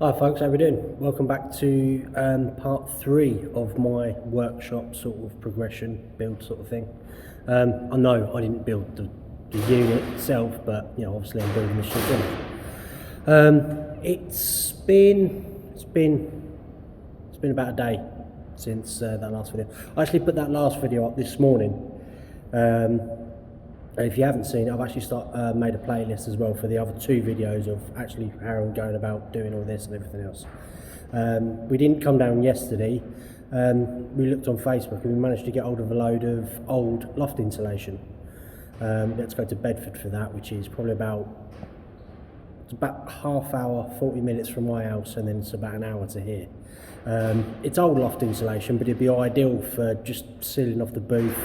Hi folks, how we doing? Welcome back to part 3 of my workshop sort of progression build sort of thing. I know I didn't build the unit itself, but you know, obviously I'm building the shit in it. It's been about a day since that last video. I actually put that last video up this morning. And if you haven't seen it, I've actually made a playlist as well for the other 2 videos of actually how I'm going about doing all this and everything else. We didn't come down yesterday. We looked on Facebook and we managed to get hold of a load of old loft insulation. Let's go to Bedford for that, which is probably about half hour, 40 minutes from my house, and then it's about an hour to here. It's old loft insulation, but it'd be ideal for just sealing off the booth.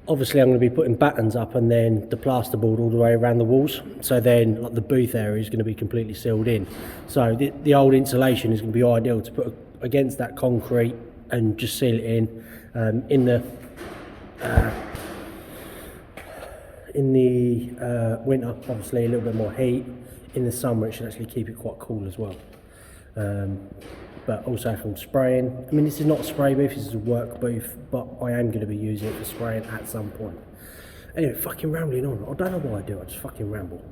Obviously I'm going to be putting battens up and then the plasterboard all the way around the walls, so then like the booth area is going to be completely sealed in. So the old insulation is going to be ideal to put against that concrete and just seal it in. In the winter, obviously a little bit more heat. In the summer it should actually keep it quite cool as well. But also from spraying, I mean, this is not a spray booth, this is a work booth, but I am going to be using it for spraying at some point. Anyway, fucking rambling on. I don't know why I do, I just fucking ramble.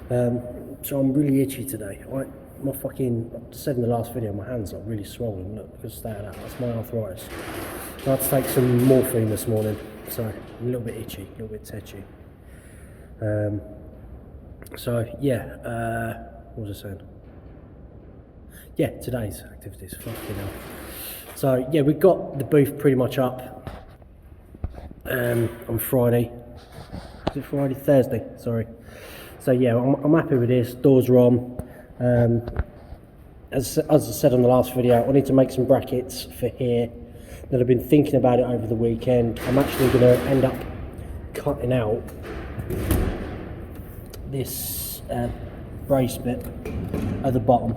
So I'm really itchy today. I said in the last video, my hands are really swollen. Look, because of that, that's my arthritis. I had to take some morphine this morning, so I'm a little bit itchy, a little bit tetchy. So yeah, what was I saying? Yeah, today's activities, fucking hell. So yeah, we got the booth pretty much up on Friday. Is it Friday? Thursday, sorry. So yeah, I'm happy with this. Doors are on. As I said on the last video, I need to make some brackets for here. That I've been thinking about it over the weekend. I'm actually going to end up cutting out this brace bit at the bottom.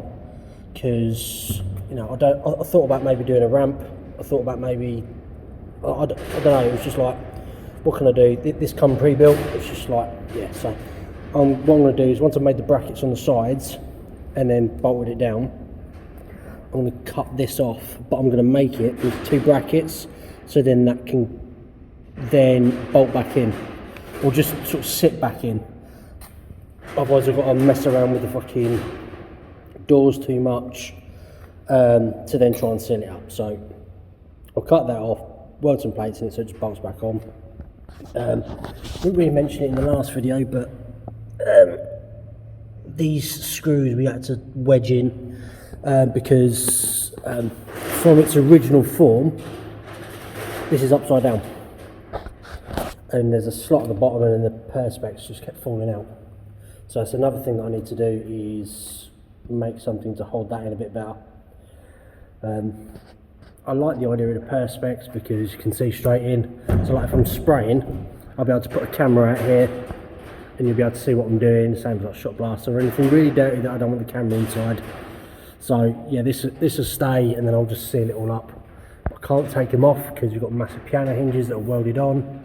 Because, you know, I thought about maybe doing a ramp. I thought about maybe, I don't know, it was just like, what can I do? This come pre-built, it's just like, yeah. So what I'm going to do is, once I've made the brackets on the sides and then bolted it down, I'm going to cut this off, but I'm going to make it with 2 brackets, so then that can then bolt back in, or just sort of sit back in. Otherwise I've got to mess around with the fucking doors too much to then try and seal it up. So I'll cut that off, weld some plates in it so it just bolts back on. Didn't really mention it in the last video, but these screws we had to wedge in because from its original form this is upside down, and there's a slot at the bottom and then the perspex just kept falling out. So that's another thing that I need to do, is make something to hold that in a bit better. I like the idea of the perspex because you can see straight in. So like if I'm spraying, I'll be able to put a camera out here and you'll be able to see what I'm doing, same as like shot blast or anything really dirty that I don't want the camera inside. So yeah, this will stay, and then I'll just seal it all up. I can't take them off because we've got massive piano hinges that are welded on.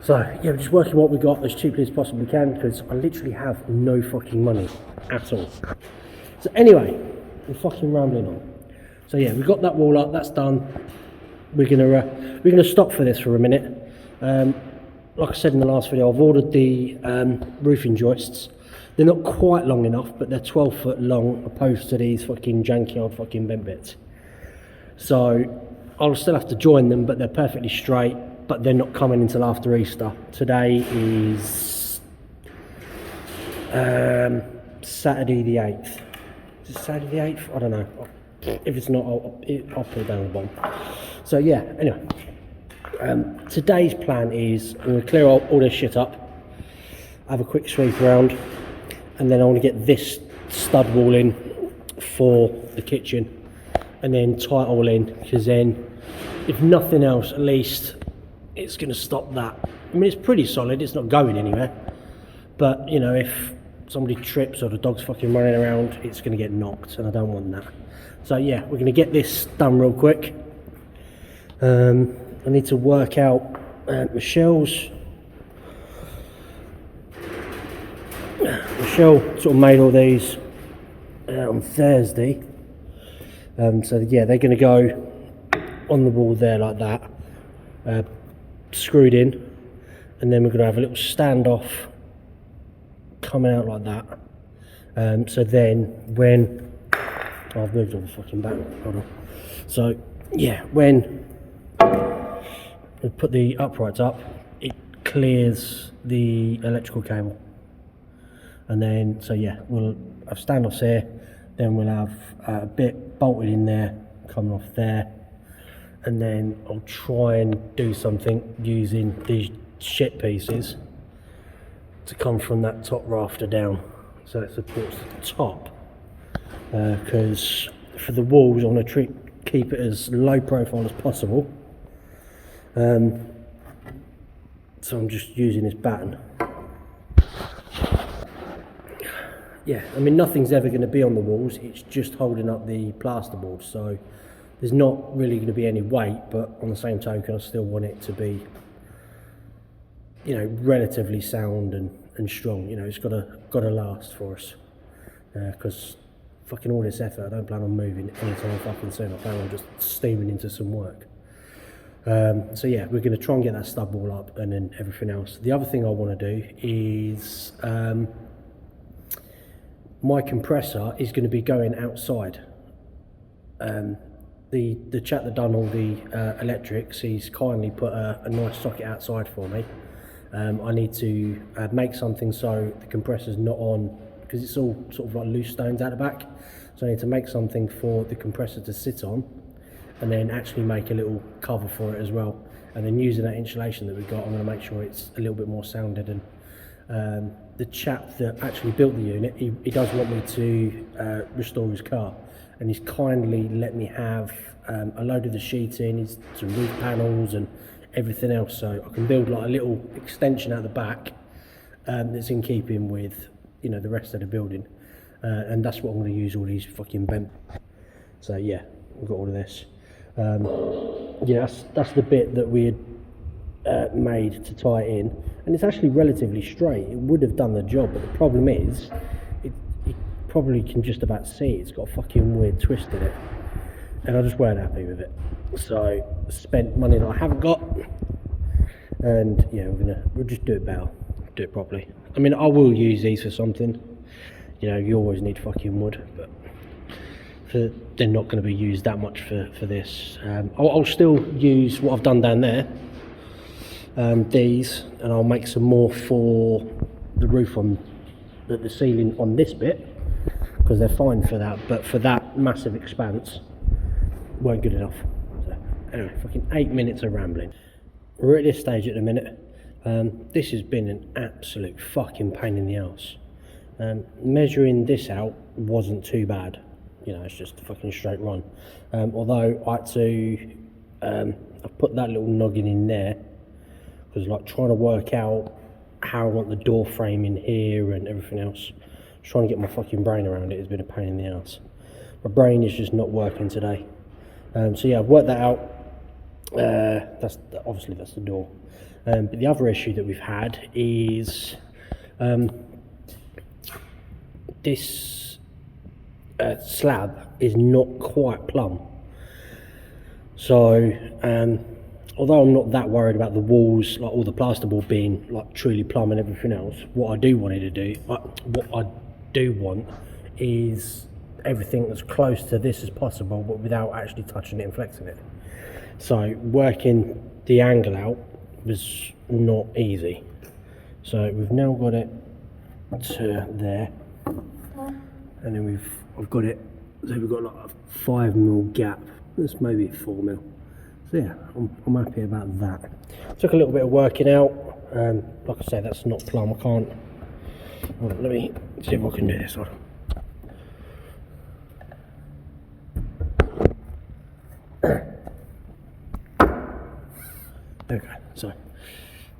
So yeah, we're just working what we got as cheaply as possibly can, because I literally have no fucking money at all. So anyway, we're fucking rambling on. So yeah, we've got that wall up, that's done. We're gonna stop for this for a minute. Like I said in the last video, I've ordered the roofing joists. They're not quite long enough, but they're 12 foot long, opposed to these fucking janky old fucking bent bits. So I'll still have to join them, but they're perfectly straight. But they're not coming until after Easter. Today is Saturday the 8th. Is it Saturday the 8th? I don't know. If it's not, I'll put it down the bottom. So yeah, anyway. Today's plan is I'm going to clear all this shit up, have a quick sweep around, and then I want to get this stud wall in for the kitchen, and then tie it all in, because then, if nothing else, at least it's going to stop that. I mean, it's pretty solid, it's not going anywhere, but you know, if somebody trips or the dog's fucking running around, it's going to get knocked, and I don't want that. So yeah, we're going to get this done real quick. I need to work out Michel's Michelle sort of made all these on Thursday. So yeah, they're going to go on the wall there like that, screwed in, and then we're going to have a little standoff coming out like that. So then when I've moved all the fucking back, hold on. So yeah, when we put the uprights up, it clears the electrical cable, and then so yeah, we'll have standoffs here, then we'll have a bit bolted in there coming off there, and then I'll try and do something using these shit pieces to come from that top rafter down so it supports the top, because for the walls I want to keep it as low profile as possible. So I'm just using this batten. Yeah, I mean, nothing's ever going to be on the walls, it's just holding up the plasterboard, so there's not really going to be any weight, but on the same token I still want it to be, you know, relatively sound and strong. You know, it's got to last for us, because fucking all this effort, I don't plan on moving anytime fucking soon. I plan on just steaming into some work. So yeah, we're going to try and get that stub wall up and then everything else. The other thing I want to do is my compressor is going to be going outside. The chap that done all the electrics, he's kindly put a nice socket outside for me. I need to make something so the compressor's not on, because it's all sort of like loose stones out the back. So I need to make something for the compressor to sit on, and then actually make a little cover for it as well. And then using that insulation that we've got, I'm going to make sure it's a little bit more sounded. And the chap that actually built the unit, he does want me to restore his car, and he's kindly let me have a load of the sheeting, some roof panels and everything else, so I can build like a little extension out the back that's in keeping with, you know, the rest of the building, and that's what I'm going to use all these fucking bent. So yeah, we've got all of this. Yeah, that's the bit that we had made to tie it in, and it's actually relatively straight. It would have done the job, but the problem is you probably can just about see it's got a fucking weird twist in it, and I just weren't happy with it, so spent money that I haven't got. And yeah, we'll just do it better, do it properly. I mean, I will use these for something, you know, you always need fucking wood, but they're not going to be used that much for this. I'll still use what I've done down there, these, and I'll make some more for the roof on the ceiling on this bit, because they're fine for that, but for that massive expanse weren't good enough. So anyway, fucking 8 minutes of rambling. We're at this stage at the minute. This has been an absolute fucking pain in the ass. Measuring this out wasn't too bad, you know, it's just a fucking straight run. Although I had to, I've put that little noggin in there, because like trying to work out how I want the door frame in here and everything else, trying to get my fucking brain around it has been a pain in the ass. My brain is just not working today. So yeah, I've worked that out. That's the door. But the other issue that we've had is this slab is not quite plumb. So although I'm not that worried about the walls, like all the plasterboard being like truly plumb and everything else, what I do want is everything as close to this as possible, but without actually touching it and flexing it. So working the angle out was not easy. So we've now got it to there, and then I've got it, so we've got like a 5mm gap. That's maybe 4mm. So yeah, I'm happy about that. Took a little bit of working out. Like I say, that's not plumb. I can't. Hold on, let me see if I can do this. Hold on. Okay, so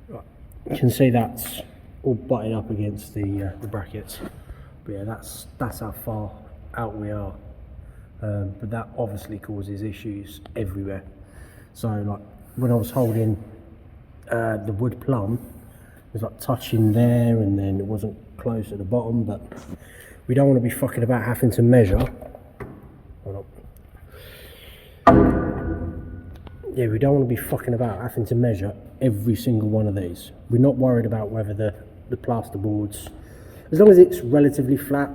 right, you can see that's all butted up against the brackets. But yeah, that's how far out we are. But that obviously causes issues everywhere. So like when I was holding the wood plumb, was like touching there, and then it wasn't close at the bottom. But we don't want to be fucking about having to measure. Hold on. Yeah, we don't want to be fucking about having to measure every single one of these. We're not worried about whether the plasterboards, as long as it's relatively flat,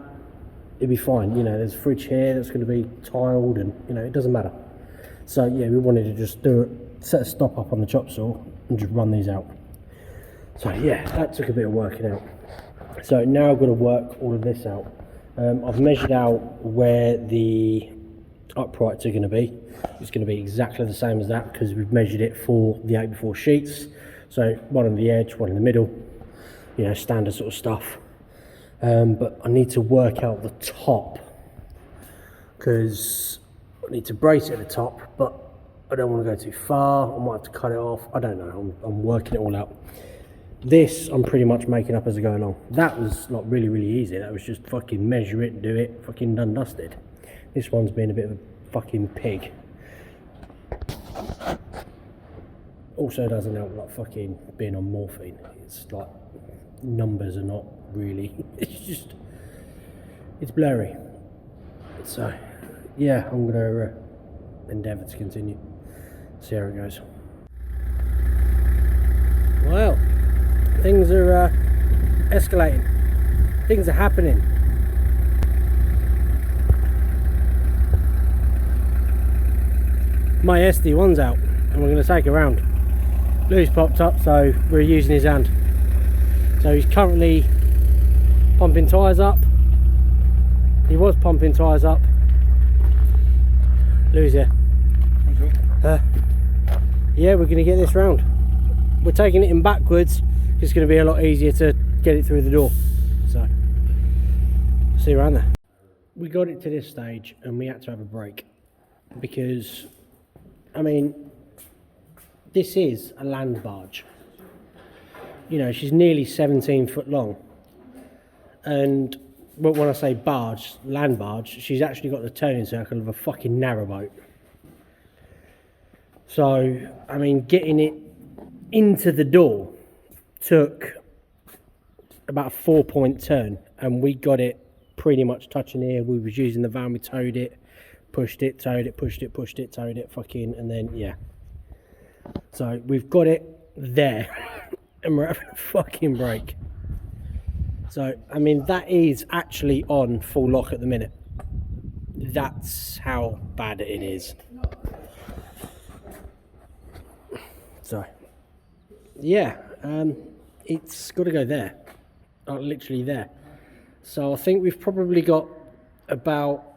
it'll be fine. You know, there's a fridge here that's going to be tiled, and you know, it doesn't matter. So yeah, we wanted to just do it, set a stop up on the chop saw and just run these out. So yeah, that took a bit of working out. So now I've got to work all of this out. I've measured out where the uprights are going to be. It's going to be exactly the same as that because we've measured it for the 8x4 sheets. So one on the edge, one in the middle, you know, standard sort of stuff. But I need to work out the top because I need to brace it at the top, but I don't want to go too far. I might have to cut it off. I don't know. I'm working it all out. This I'm pretty much making up as I go along. That was not really easy. That was just fucking measure it, do it, fucking done, dusted. This one's been a bit of a fucking pig. Also doesn't help like fucking being on morphine. It's like numbers are not really, it's blurry. So yeah, I'm gonna endeavour to continue, see how it goes. Well, things are escalating, things are happening. My SD1's out and we're going to take it around. Louis popped up, so we're using his hand. So he's currently pumping tyres up. He was pumping tyres up. Louis here. Yeah, we're going to get this round. We're taking it in backwards. It's going to be a lot easier to get it through the door. So, see you around there. We got it to this stage and we had to have a break because, I mean, this is a land barge. You know, she's nearly 17 foot long. And but when I say barge, land barge, she's actually got the turning circle of a fucking narrowboat. So, I mean, getting it into the door took about a 4-point turn, and we got it pretty much touching here. We was using the van, we towed it, pushed it, towed it, pushed it, towed it, fucking, and then, yeah. So, we've got it there, and we're having a fucking break. So, I mean, that is actually on full lock at the minute. That's how bad it is. So, yeah, it's got to go there, literally there. So I think we've probably got about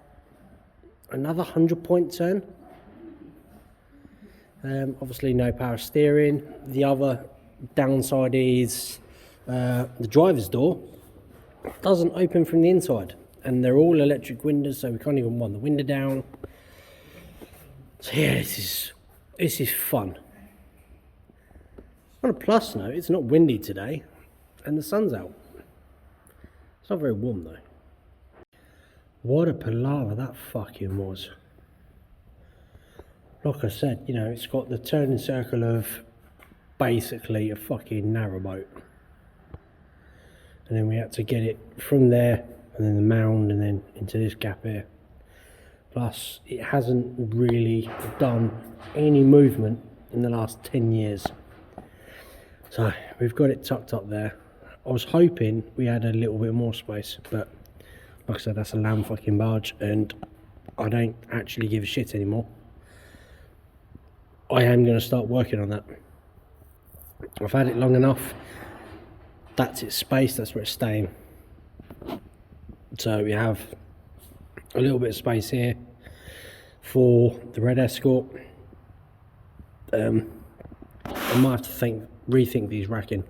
another 100-point turn. Obviously no power steering. The other downside is the driver's door doesn't open from the inside, and they're all electric windows, so we can't even wind the window down. So yeah, this is fun. On a plus note, it's not windy today and the sun's out. It's not very warm though. What a palaver that fucking was. Like I said, you know, it's got the turning circle of basically a fucking narrowboat. And then we had to get it from there and then the mound and then into this gap here. Plus, it hasn't really done any movement in the last 10 years. So we've got it tucked up there. I was hoping we had a little bit more space, but like I said, that's a lamb fucking barge and I don't actually give a shit anymore. I am going to start working on that. I've had it long enough. That's its space, that's where it's staying. So we have a little bit of space here for the red Escort. I might have to rethink these racking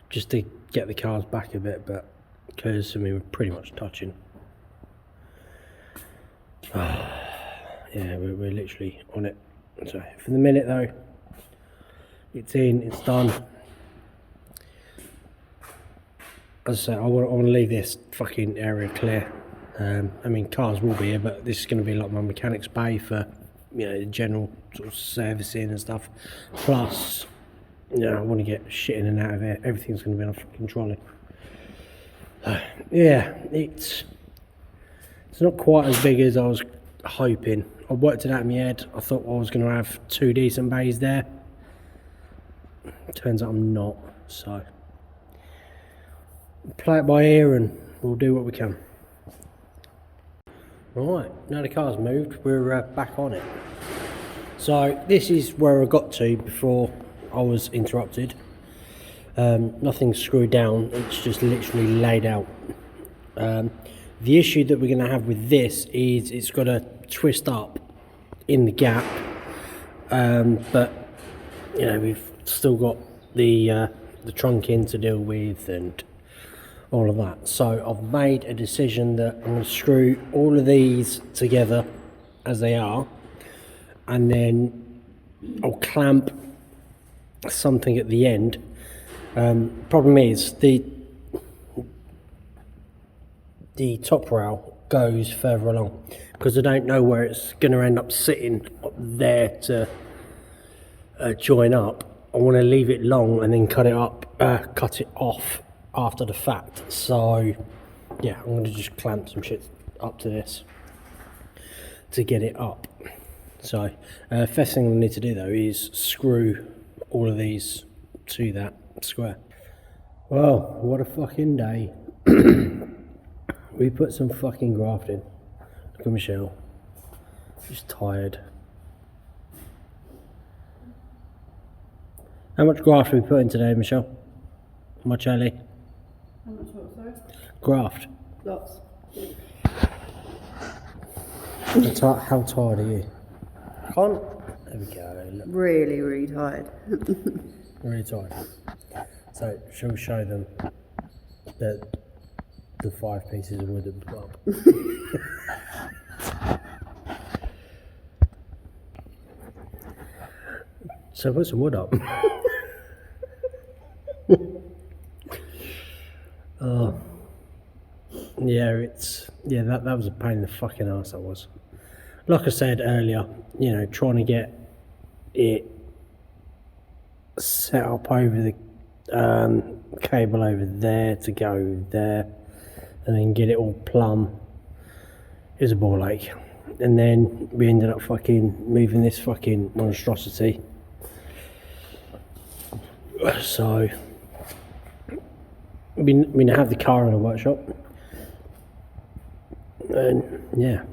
just to get the cars back a bit, but because I mean we're pretty much touching. Yeah, we're literally on it. So for the minute though, it's in, it's done. As I say, I want to leave this fucking area clear. I mean, cars will be here, but this is going to be like my mechanics bay for, you know, general sort of servicing and stuff. Plus, Yeah, I want to get shit in and out of here. Everything's going to be on a fucking trolley. Yeah, it's not quite as big as I was hoping. I worked it out in my head. I thought I was going to have 2 decent bays there. Turns out I'm not, so play it by ear and we'll do what we can. Right, now the car's moved, we're back on it. So this is where I got to before I was interrupted. Nothing's screwed down, it's just literally laid out. The issue that we're going to have with this is it's got to twist up in the gap, but you know, we've still got the trunk in to deal with and all of that. So I've made a decision that I'm going to screw all of these together as they are, and then I'll clamp something at the end. Problem is the top rail goes further along, because I don't know where it's going to end up sitting up there to join up. I want to leave it long and then cut it off after the fact. So yeah, I'm going to just clamp some shit up to this to get it up. So first thing I need to do though is screw all of these to that square. Well, what a fucking day. We put some fucking graft in. Look at Michelle, she's tired. How much graft are we putting today, Michelle? How much, Ali? How much what, sorry? Graft. Lots. How tired are you? Can't. There we go. Look. Really, really tired. Really tired. So, shall we show them the 5 pieces of wood at the top? So put some wood up. Oh, yeah, that was a pain in the fucking ass. That was. Like I said earlier, you know, trying to get it set up over the cable over there to go there, and then get it all plumb is a ball ache. And then we ended up fucking moving this fucking monstrosity. So we now have the car in the workshop, and yeah,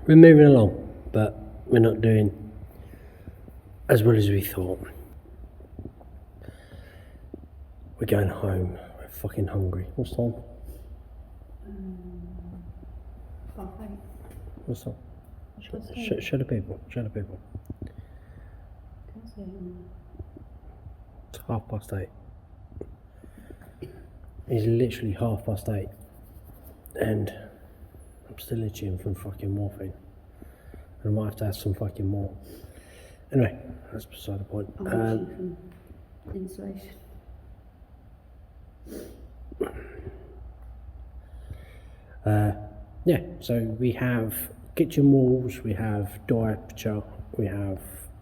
we're moving along, but we're not doing as well as we thought. We're going home. We're fucking hungry. What's time? 8:30. What's time? Show the people. Show the people. It's 8:30. It's literally 8:30, and I'm still itching from fucking morphine. And I might have to have some fucking more. Anyway, that's beside the point. I'm itching from insulation. Yeah, so we have kitchen walls, we have door aperture, we have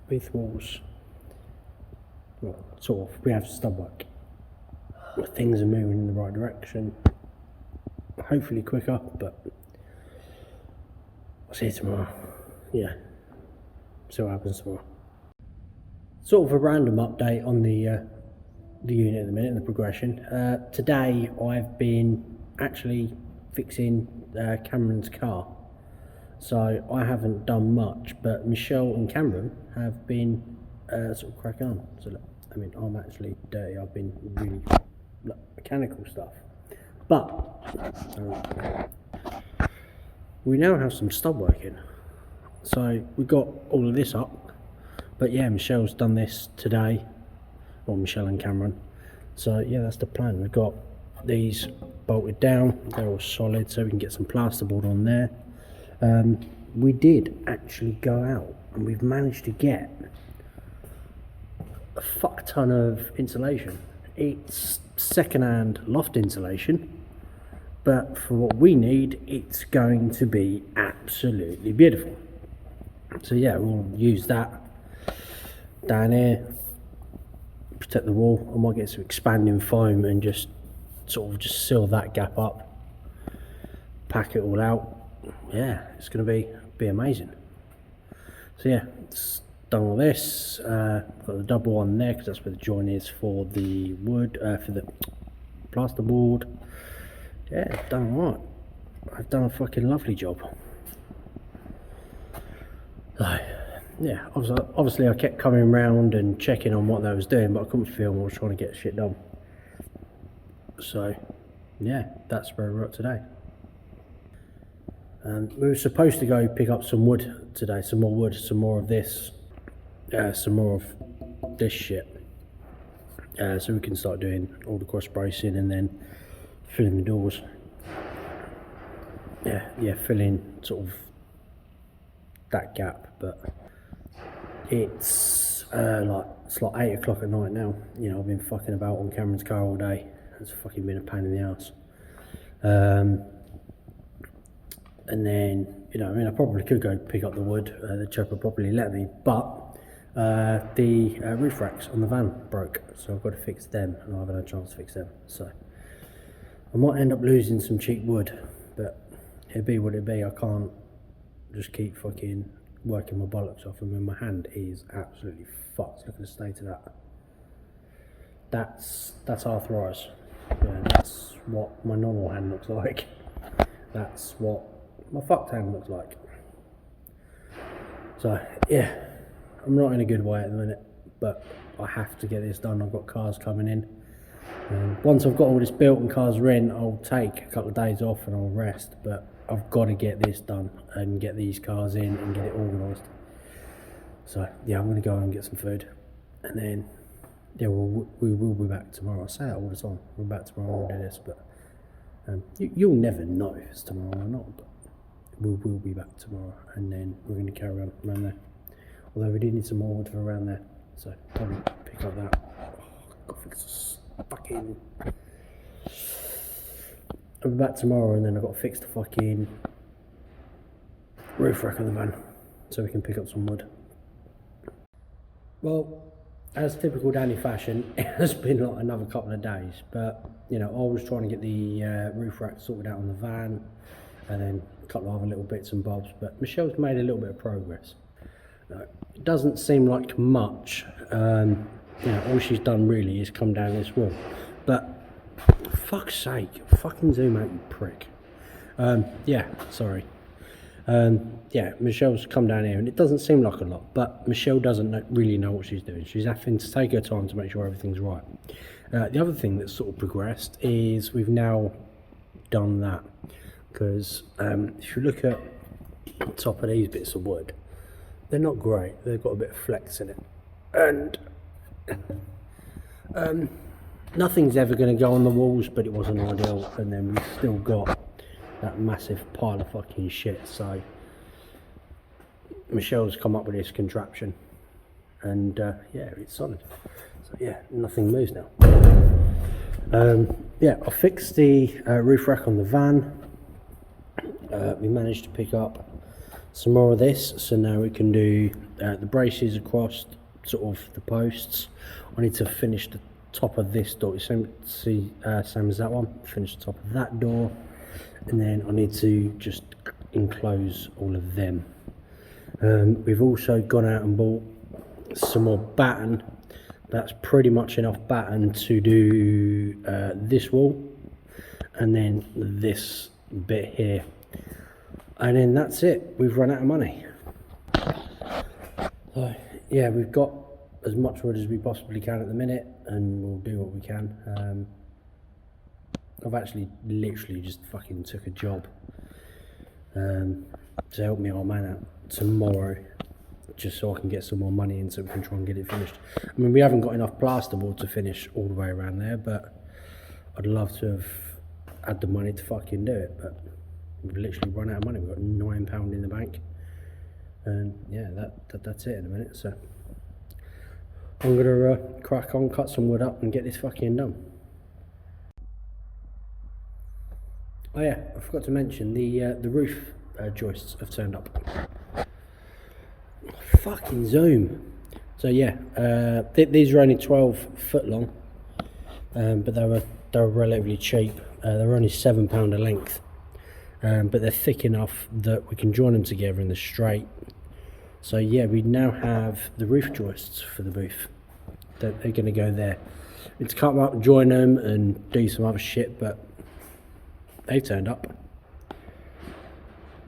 booth walls. Well, sort of. We have stud work. Things are moving in the right direction. Hopefully quicker, but I'll see you tomorrow. Yeah, see what happens tomorrow. Sort of a random update on the unit at the minute and the progression. Today I've been actually fixing Cameron's car, so I haven't done much, but Michelle and Cameron have been sort of cracking on. So look, I mean, I'm actually dirty. I've been really mechanical stuff, but we now have some stud working. So we got all of this up, but yeah, Michelle's done this today, or Michelle and Cameron. So yeah, that's the plan. We've got these bolted down, they're all solid, so we can get some plasterboard on there. We did actually go out and we've managed to get a fuck ton of insulation. It's second-hand loft insulation, but for what we need, it's going to be absolutely beautiful. So yeah, we'll use that down here, protect the wall. I might get some expanding foam and just sort of just seal that gap up, pack it all out. Yeah, it's going to be amazing. So yeah, it's done all this. Got the double on there because that's where the joint is for the wood, for the plasterboard. Yeah, done all right. I've done a fucking lovely job. So yeah, obviously I kept coming around and checking on what they was doing, but I couldn't film. I was trying to get shit done. So yeah, that's where we're at today. We were supposed to go pick up some wood today, some more wood, some more of this, some more of this shit, so we can start doing all the cross bracing and then filling the doors. Yeah, filling sort of that gap, but it's like 8 o'clock at night now. You know, I've been fucking about on Cameron's car all day. It's fucking been a pain in the ass. And then, you know, I mean, I probably could go pick up the wood. The chopper probably let me, but the roof racks on the van broke, so I've got to fix them, and I haven't had a chance to fix them. So I might end up losing some cheap wood, but it'd be what it be. I can't just keep fucking working my bollocks off. I mean, my hand is absolutely fucked. Look at the state of that. That's arthritis. Yeah, that's what my normal hand looks like. That's what my fucked hand looks like. So yeah, I'm not in a good way at the minute, but I have to get this done. I've got cars coming in, and once I've got all this built and cars are in, I'll take a couple of days off and I'll rest, but I've got to get this done and get these cars in and get it organised. So yeah, I'm going to go and get some food, and then yeah, we will be back tomorrow. I say that all the time. We're back tomorrow, we'll do this, but you'll never know if it's tomorrow or not, but we will be back tomorrow, and then we're going to carry on around there. Although we do need some more wood for around there, so probably pick up that. Oh, I've got to fix this fucking... I'll be back tomorrow, and then I've got to fix the fucking roof rack on the van, so we can pick up some wood. Well, as typical Danny fashion, it has been like another couple of days, but you know, I was trying to get the roof rack sorted out on the van, and then a couple of other little bits and bobs, but Michelle's made a little bit of progress. It doesn't seem like much. You know, all she's done really is come down this wall, but fuck's sake, fucking zoom out, you prick. Yeah, sorry. Yeah, Michelle's come down here, and it doesn't seem like a lot, but Michelle doesn't really know what she's doing. She's having to take her time to make sure everything's right. The other thing that's sort of progressed is we've now done that, because if you look at the top of these bits of wood, they're not great. They've got a bit of flex in it, and nothing's ever going to go on the walls, but it wasn't ideal, and then we've still got that massive pile of fucking shit. So Michelle's come up with this contraption, and yeah, it's solid. So yeah, nothing moves now. Yeah, I fixed the roof rack on the van. We managed to pick up some more of this, so now we can do the braces across sort of the posts. I need to finish the top of this door. Same as that one. Finish the top of that door, and then I need to just enclose all of them. We've also gone out and bought some more batten. That's pretty much enough batten to do this wall, and then this bit here, and then that's it. We've run out of money. So yeah, we've got as much wood as we possibly can at the minute, and we'll do what we can. I've actually literally just fucking took a job to help me old man out tomorrow, just so I can get some more money in, so we can try and get it finished. I mean, we haven't got enough plasterboard to finish all the way around there, but I'd love to have had the money to fucking do it, but we've literally run out of money. We've got £9 in the bank, and yeah, that's it in a minute. So I'm gonna crack on, cut some wood up, and get this fucking done. Oh yeah, I forgot to mention the roof joists have turned up. Fucking zoom. So yeah, these are only 12 foot long, but they were relatively cheap. They were only £7 a length, but they're thick enough that we can join them together in the straight. So yeah, we now have the roof joists for the booth. They're going to go there. It's cut them up, join them, and do some other shit, but they've turned up.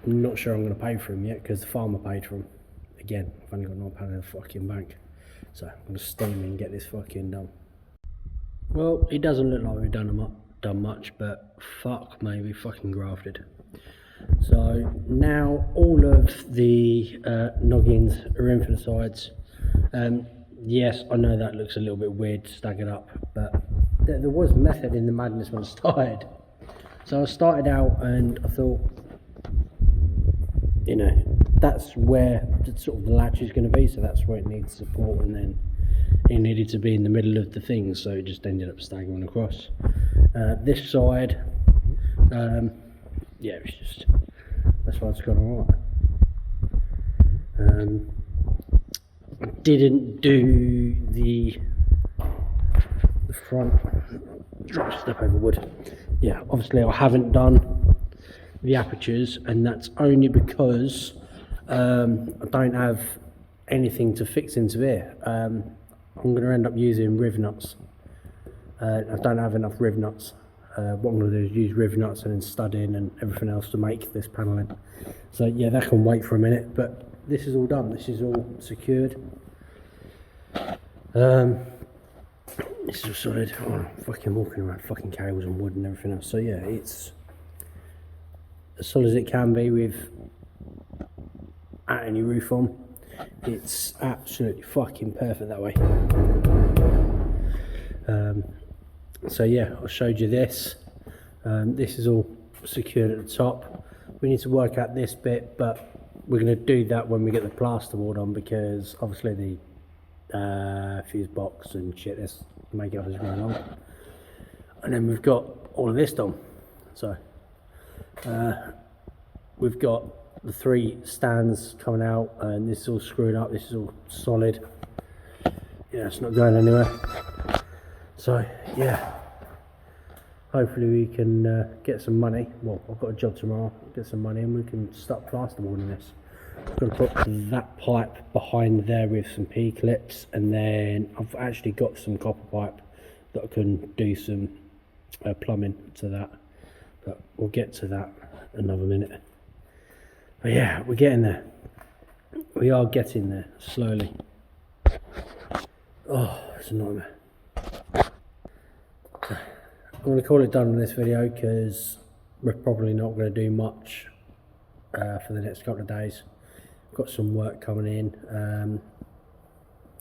I'm not sure I'm going to pay for them yet because the farmer paid for them. Again, I've only got £9 in the fucking bank, so I'm going to steam and get this fucking done. Well, it doesn't look like we've done much, but fuck me, we fucking grafted. So now all of the noggins are in for the sides. Yes, I know that looks a little bit weird staggered up, but there was method in the madness when I started. So I started out and I thought, you know, that's where sort of the latch is going to be, so that's where it needs support, and then it needed to be in the middle of the thing, so it just ended up staggering across. This side, yeah, it's just, that's why it's gone alright. I didn't do the front, step over wood. Yeah, obviously I haven't done the apertures, and that's only because I don't have anything to fix into here. I'm going to end up using riv nuts. I don't have enough riv nuts. What I'm going to do is use riv nuts and then stud in and everything else to make this panelling. So yeah, that can wait for a minute, but this is all done. This is all secured. This is all solid. Oh, I'm fucking walking around fucking cables and wood and everything else. So yeah, it's as solid as it can be with any roof on. It's absolutely fucking perfect that way. So yeah, I showed you this. This is all secured at the top. We need to work out this bit, but we're going to do that when we get the plasterboard on, because obviously the fuse box and shit, this makeup is going on. And then we've got all of this done. So we've got the 3 stands coming out, and this is all screwed up. This is all solid. Yeah, it's not going anywhere. So yeah, hopefully we can get some money. Well, I've got a job tomorrow, get some money, and we can start plasterboarding this. I'm going to put that pipe behind there with some P-clips, and then I've actually got some copper pipe that I can do some plumbing to that, but we'll get to that another minute. But yeah, we're getting there. We are getting there, slowly. Oh, it's a nightmare. I'm going to call it done on this video, because we're probably not going to do much for the next couple of days. Got some work coming in.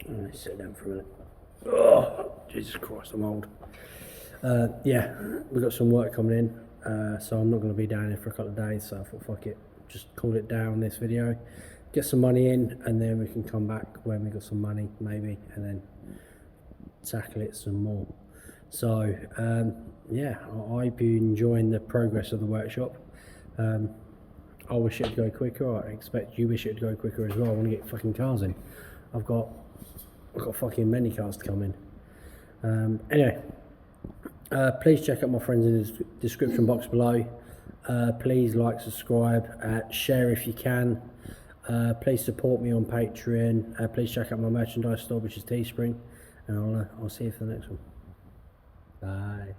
Let me sit down for a minute. Oh, Jesus Christ, I'm old. Yeah, we've got some work coming in, so I'm not going to be down here for a couple of days, so I thought fuck it, just call it down this video, get some money in, and then we can come back when we got some money maybe, and then tackle it some more. So yeah, I hope you're enjoying the progress of the workshop. I wish it would go quicker. I expect you wish it would go quicker as well. I want to get fucking cars in. I've got fucking many cars to come in. Anyway, please check out my friends in the description box below. Please like, subscribe, share if you can. Please support me on Patreon. Please check out my merchandise store, which is Teespring, and I'll see you for the next one. Bye.